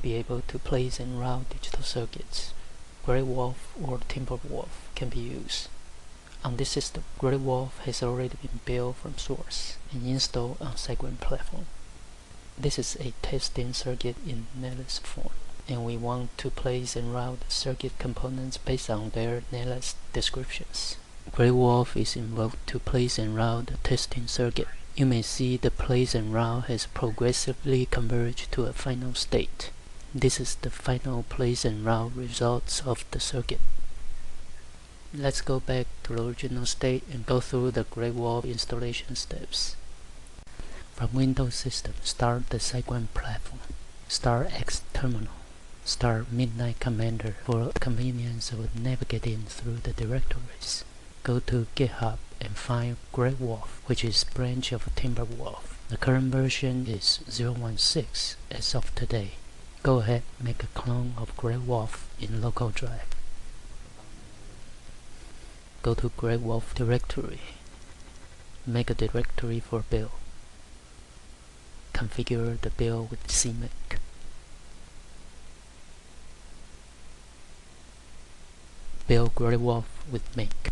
be able to place and route digital circuits, Graywolf or Timberwolf can be used. On this system, Graywolf has already been built from source and installed on Segwin platform. This is a testing circuit in netlist form, and we want to place and route the circuit components based on their netlist descriptions. Graywolf is invoked to place and route the testing circuit. You may see the place and route has progressively converged to a final state. This is the final place and route results of the circuit. Let's go back to the original state and go through the Graywolf installation steps. From Windows System, start the Segwin platform. Start X terminal. Start Midnight Commander for convenience of navigating through the directories. Go to GitHub and find Graywolf, which is a branch of Timberwolf. The current version is 0.16 as of today. Go ahead, make a clone of Graywolf in local drive. Go to Graywolf directory. Make a directory for build. Configure the build with CMake. Build Graywolf with make.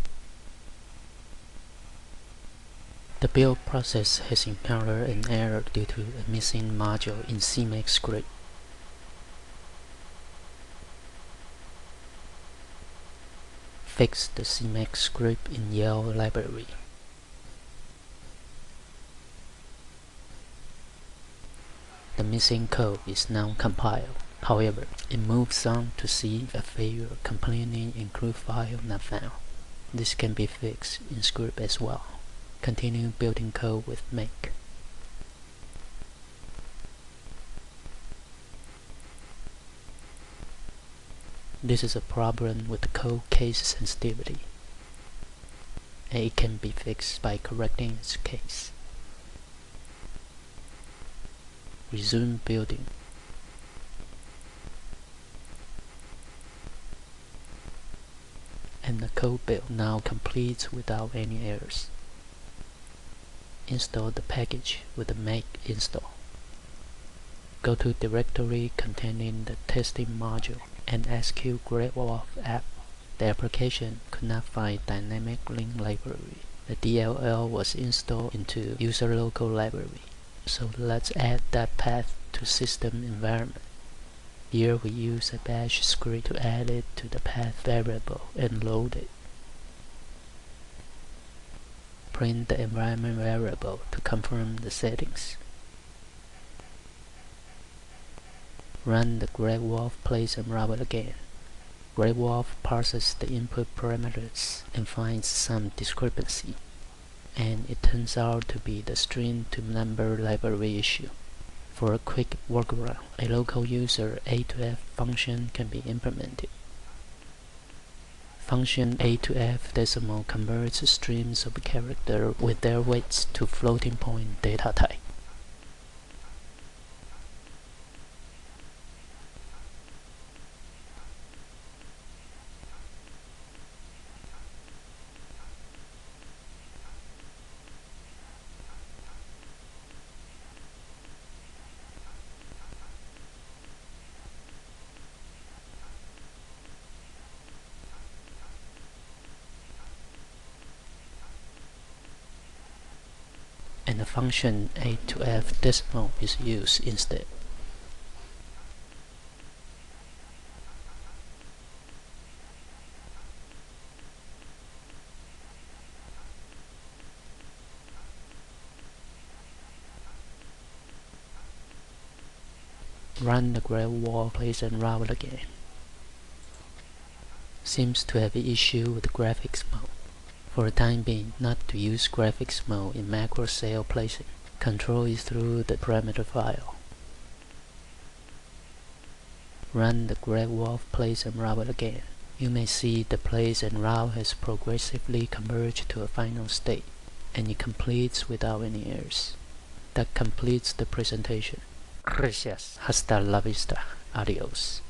The build process has encountered an error due to a missing module in CMake script. Fix the CMake script in Yale library. The missing code is now compiled. However, it moves on to see a failure complaining include file not found. This can be fixed in script as well. Continue building code with make. This is a problem with the code case sensitivity, and it can be fixed by correcting its case. Resume building. And the code build now completes without any errors. Install the package with the make install. Go to directory containing the testing module and execute Graywolf app. The application could not find dynamic link library. The DLL was installed into user local library. So let's add that path to system environment. Here we use a bash script to add it to the path variable and load it. Print the environment variable to confirm the settings. Run the Graywolf place and route again. Graywolf parses the input parameters and finds some discrepancy, and it turns out to be the string to number library issue. For a quick workaround, a local user A2F function can be implemented. Function A2F decimal converts streams of characters with their weights to floating point data type. And the function A2F decimal is used instead. Run the Graywolf place and route again. Seems to have an issue with the graphics mode. For the time being, not to use graphics mode in macro cell placing. Control is through the parameter file. Run the Graywolf place and route again. You may see the place and route has progressively converged to a final state, and it completes without any errors. That completes the presentation. Gracias. Hasta la vista. Adios.